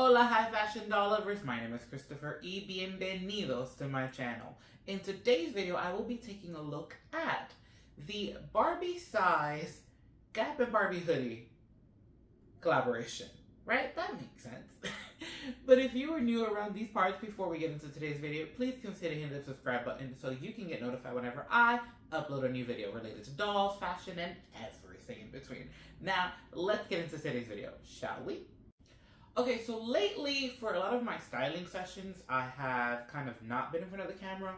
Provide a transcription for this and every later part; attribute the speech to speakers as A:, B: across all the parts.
A: Hola, high fashion doll lovers. My name is Christopher y bienvenidos to my channel. In today's video, I will be taking a look at the Barbie size Gap and Barbie hoodie collaboration. Right? That makes sense. But if you are new around these parts, before we get into today's video, please consider hitting the subscribe button so you can get notified whenever I upload a new video related to dolls, fashion, and everything in between. Now, let's get into today's video, shall we? Okay, so lately, for a lot of my styling sessions, I have kind of not been in front of the camera,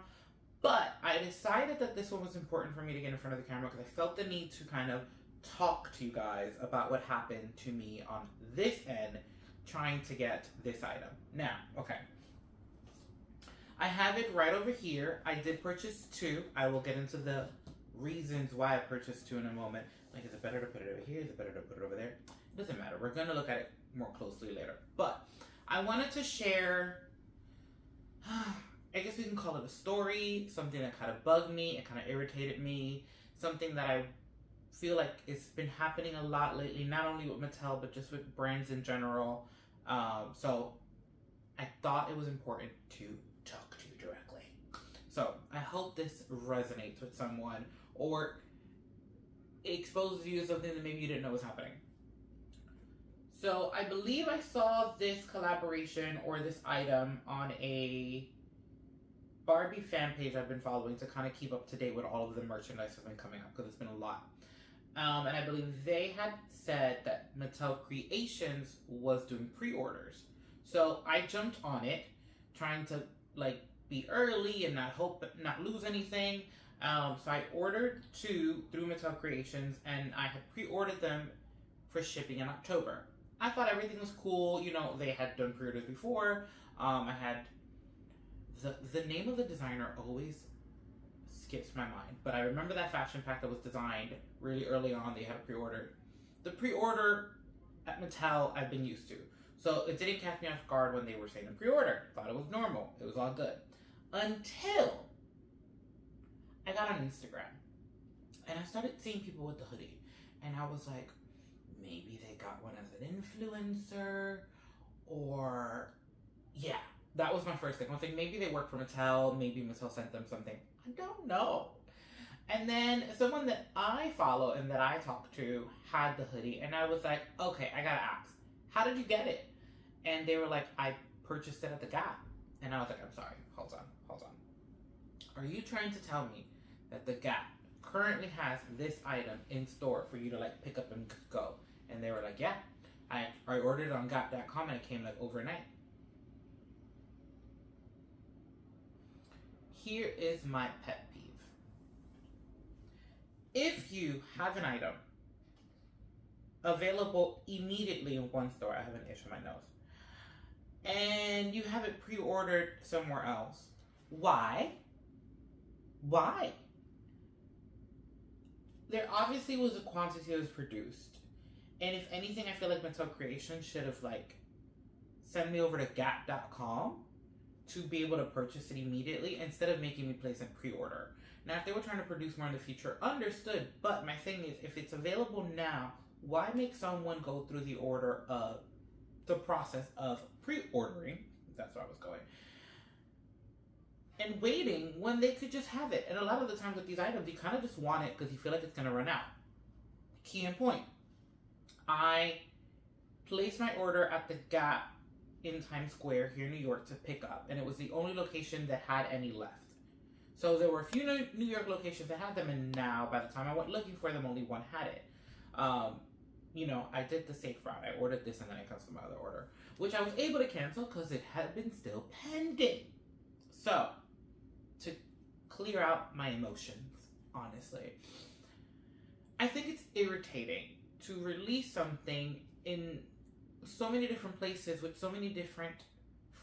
A: but I decided that this one was important for me to get in front of the camera because I felt the need to kind of talk to you guys about what happened to me on this end trying to get this item. Now, okay, I have it right over here. I did purchase two. I will get into the reasons why I purchased two in a moment. Like, is it better to put it over here? Is it better to put it over there? It doesn't matter. We're going to look at it more closely later. But I wanted to share, I guess we can call it a story, something that kind of bugged me, it kind of irritated me, something that I feel like it's been happening a lot lately, not only with Mattel, but just with brands in general. So I thought it was important to talk to you directly. So I hope this resonates with someone or exposes you to something that maybe you didn't know was happening. So I believe I saw this collaboration or this item on a Barbie fan page I've been following to kind of keep up to date with all of the merchandise that's been coming up because it's been a lot. And I believe they had said that Mattel Creations was doing pre-orders. So I jumped on it, trying to like be early and not lose anything. So I ordered two through Mattel Creations and I had pre-ordered them for shipping in October. I thought everything was cool. You know, they had done pre-orders before. I had the name of the designer always skips my mind, but I remember that fashion pack that was designed really early on. They had a pre-order. The pre-order at Mattel I've been used to, so it didn't catch me off guard when they were saying a pre-order. Thought it was normal. It was all good until I got on Instagram and I started seeing people with the hoodie, and I was like, maybe they got one as an influencer, or yeah, that was my first thing. I was like, maybe they work for Mattel, maybe Mattel sent them something. I don't know. And then someone that I follow and that I talk to had the hoodie, and I was like, okay, I gotta ask, how did you get it? And they were like, I purchased it at the Gap. And I was like, I'm sorry, hold on. Are you trying to tell me that the Gap currently has this item in store for you to like pick up and go? And they were like, yeah, I ordered it on Gap.com and it came like overnight. Here is my pet peeve. If you have an item available immediately in one store, I have an itch on my nose, and you have it pre-ordered somewhere else, why? Why? There obviously was a quantity that was produced. And if anything, I feel like Mattel Creations should have like sent me over to Gap.com to be able to purchase it immediately instead of making me place a pre-order. Now, if they were trying to produce more in the future, understood. But my thing is, if it's available now, why make someone go through the process of pre-ordering, that's where I was going, and waiting when they could just have it? And a lot of the times with these items, you kind of just want it because you feel like it's going to run out. Key and point. I placed my order at the Gap in Times Square here in New York to pick up, and it was the only location that had any left. So there were a few New York locations that had them, and now by the time I went looking for them, only one had it. You know, I did the safe route. I ordered this and then I canceled my other order, which I was able to cancel because it had been still pending. So, to clear out my emotions, honestly, I think it's irritating to release something in so many different places with so many different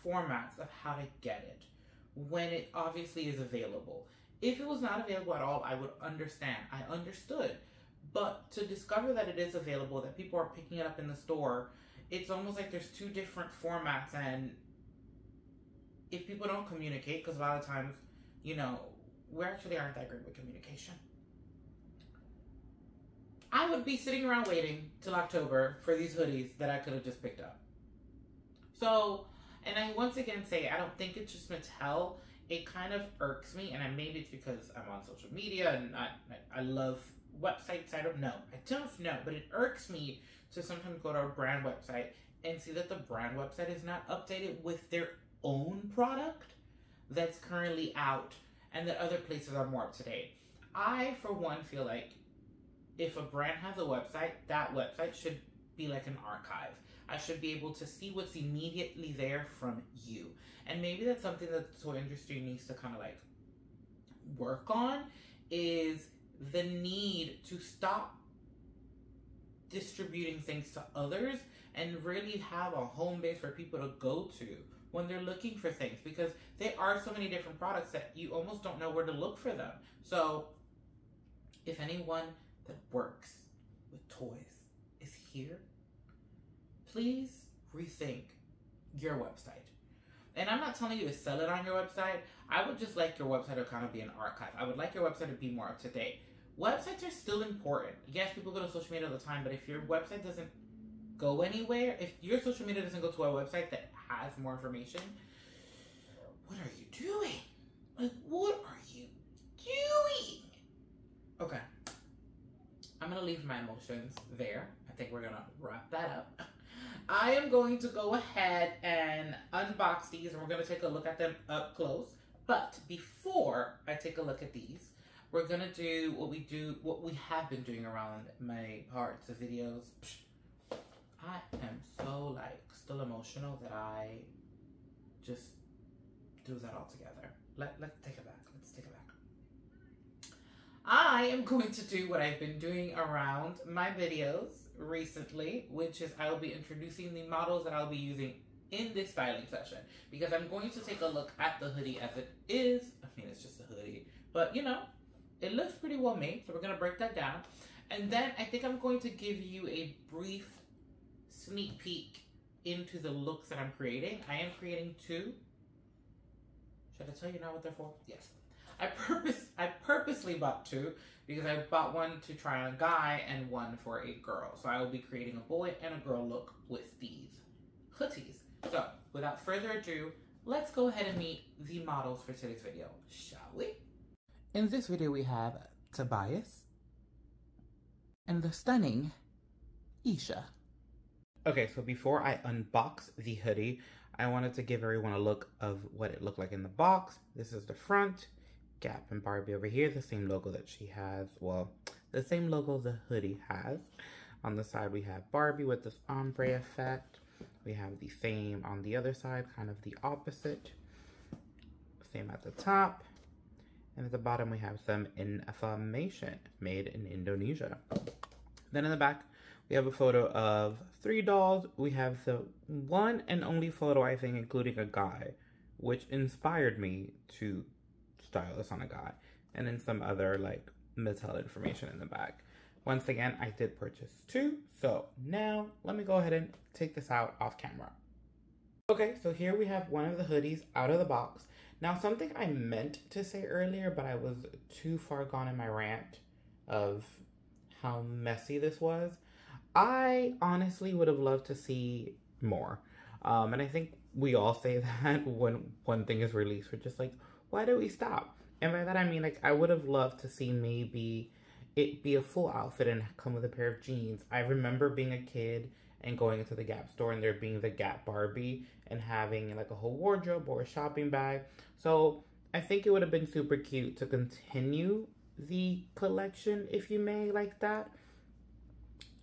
A: formats of how to get it when it obviously is available. If it was not available at all, I would understand. I understood. But to discover that it is available, that people are picking it up in the store, it's almost like there's two different formats, and if people don't communicate, because a lot of times, you know, we actually aren't that great with communication. I would be sitting around waiting till October for these hoodies that I could have just picked up. So, and I once again say, I don't think it's just Mattel. It kind of irks me, and maybe it's because I'm on social media and I love websites. I don't know. I don't know, but it irks me to sometimes go to a brand website and see that the brand website is not updated with their own product that's currently out and that other places are more up to date. I, for one, feel like if a brand has a website, that website should be like an archive. I should be able to see what's immediately there from you. And maybe that's something that the toy industry needs to kind of like work on, is the need to stop distributing things to others and really have a home base for people to go to when they're looking for things, because there are so many different products that you almost don't know where to look for them. So if anyone that works with toys is here, please rethink your website. And I'm not telling you to sell it on your website. I would just like your website to kind of be an archive. I would like your website to be more up to date. Websites are still important. Yes, people go to social media all the time, but if your website doesn't go anywhere, if your social media doesn't go to a website that has more information, what are you doing? Like, what are you doing? Okay. I'm going to leave my emotions there. I think we're going to wrap that up. I am going to go ahead and unbox these, and we're going to take a look at them up close. But before I take a look at these, we're going to do what we have been doing around my parts of videos. I am so like still emotional that I just do that all together. Let's take it back. Let's take it back. I am going to do what I've been doing around my videos recently, which is I will be introducing the models that I'll be using in this styling session, because I'm going to take a look at the hoodie as it is. I mean, it's just a hoodie, but you know, it looks pretty well made, so we're going to break that down. And then I think I'm going to give you a brief sneak peek into the looks that I'm creating. I am creating two. Should I tell you now what they're for? Yes. I purposely bought two because I bought one to try on a guy and one for a girl. So I will be creating a boy and a girl look with these hoodies. So without further ado, let's go ahead and meet the models for today's video, shall we? In this video we have Tobias and the stunning Isha. Okay, so before I unbox the hoodie, I wanted to give everyone a look of what it looked like in the box. This is the front. Gap and Barbie over here, the same logo that she has. Well, the same logo the hoodie has. On the side, we have Barbie with this ombre effect. We have the same on the other side, kind of the opposite. Same at the top. And at the bottom, we have some information made in Indonesia. Then in the back, we have a photo of 3 dolls. We have the one and only photo, I think, including a guy, which inspired me to style this on a guy. And then some other, like, Mattel information in the back. Once again, I did purchase 2. So now, let me go ahead and take this out off camera. Okay, so here we have one of the hoodies out of the box. Now, something I meant to say earlier, but I was too far gone in my rant of how messy this was. I honestly would have loved to see more. And I think we all say that when one thing is released. We're just like, why do we stop? And by that I mean, like, I would have loved to see maybe it be a full outfit and come with a pair of jeans. I remember being a kid and going into the Gap store and there being the Gap Barbie and having like a whole wardrobe or a shopping bag. So I think it would have been super cute to continue the collection, if you may, like that.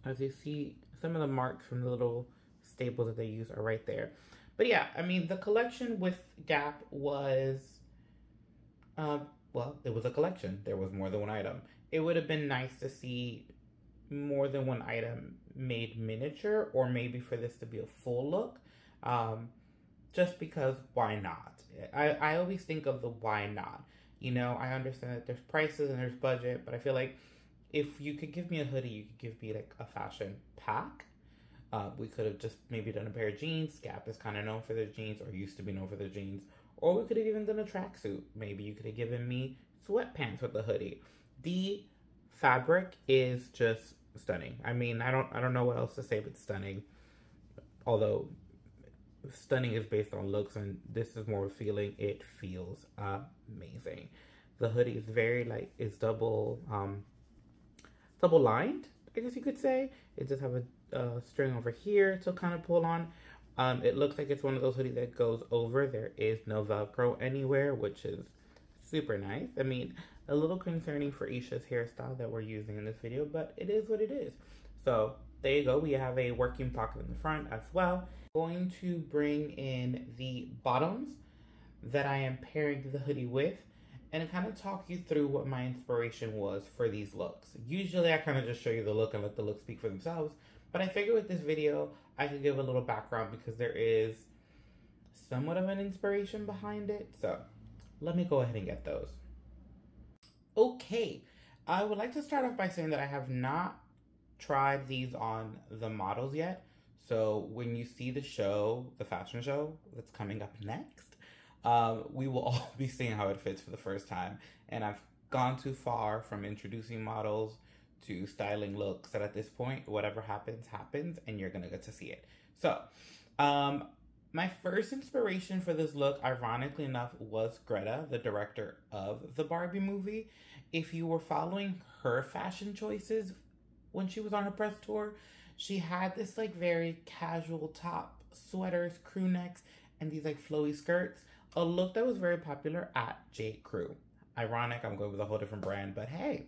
A: As you see, some of the marks from the little staples that they use are right there. But yeah, I mean, the collection with Gap was, well, it was a collection. There was more than one item. It would have been nice to see more than one item made miniature, or maybe for this to be a full look. Just because, why not? I always think of the why not. You know, I understand that there's prices and there's budget, but I feel like if you could give me a hoodie, you could give me like a fashion pack. We could have just maybe done a pair of jeans. Gap is kind of known for their jeans, or used to be known for their jeans. Or we could have even done a tracksuit. Maybe you could have given me sweatpants with the hoodie. The fabric is just stunning. I mean, I don't know what else to say but stunning. Although stunning is based on looks, and this is more feeling. It feels amazing. The hoodie is very like, it's double lined, I guess you could say. It does have a string over here to kind of pull on. It looks like it's one of those hoodies that goes over. There is no Velcro anywhere, which is super nice. I mean, a little concerning for Isha's hairstyle that we're using in this video, but it is what it is. So there you go. We have a working pocket in the front as well. Going to bring in the bottoms that I am pairing the hoodie with and kind of talk you through what my inspiration was for these looks. Usually I kind of just show you the look and let the look speak for themselves, but I figured with this video I could give a little background because there is somewhat of an inspiration behind it. So let me go ahead and get those. Okay, I would like to start off by saying that I have not tried these on the models yet. So when you see the show, the fashion show that's coming up next, we will all be seeing how it fits for the first time. And I've gone too far from introducing models to styling looks that at this point, whatever happens, happens, and you're gonna get to see it. So, my first inspiration for this look, ironically enough, was Greta, the director of the Barbie movie. If you were following her fashion choices when she was on her press tour, she had this like very casual top, sweaters, crew necks, and these like flowy skirts. A look that was very popular at J. Crew. Ironic, I'm going with a whole different brand, but hey,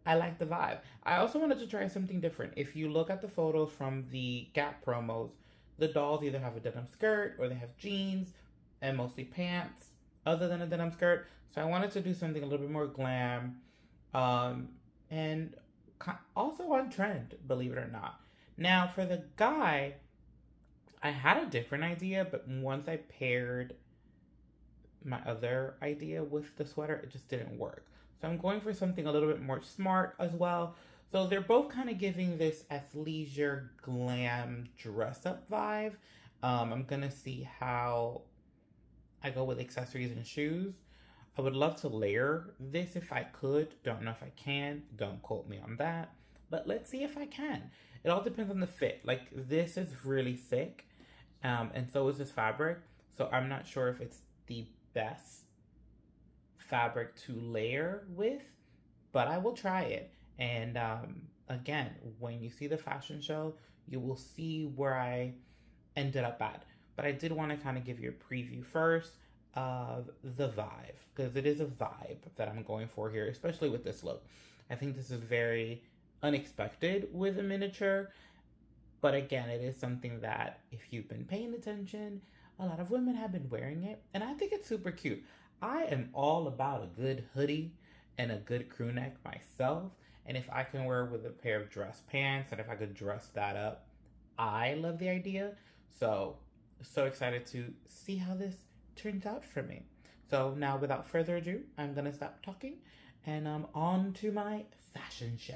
A: I like the vibe. I also wanted to try something different. If you look at the photos from the Gap promos, the dolls either have a denim skirt or they have jeans and mostly pants other than a denim skirt. So I wanted to do something a little bit more glam and also on trend, believe it or not. Now for the guy, I had a different idea, but once I paired my other idea with the sweater, it just didn't work. So I'm going for something a little bit more smart as well. So they're both kind of giving this athleisure glam dress up vibe. I'm gonna see how I go with accessories and shoes. I would love to layer this if I could. Don't know if I can. Don't quote me on that. But let's see if I can. It all depends on the fit. Like, this is really thick. And so is this fabric. So I'm not sure if it's the best fabric to layer with, but I will try it. And again, when you see the fashion show, you will see where I ended up at. But I did want to kind of give you a preview first of the vibe, because it is a vibe that I'm going for here, especially with this look. I think this is very unexpected with a miniature, but again, it is something that if you've been paying attention, a lot of women have been wearing it, and I think it's super cute. I am all about a good hoodie and a good crew neck myself, and if I can wear it with a pair of dress pants, and if I could dress that up, I love the idea. So excited to see how this turns out for me. So now, without further ado, I'm gonna stop talking and on to my fashion show.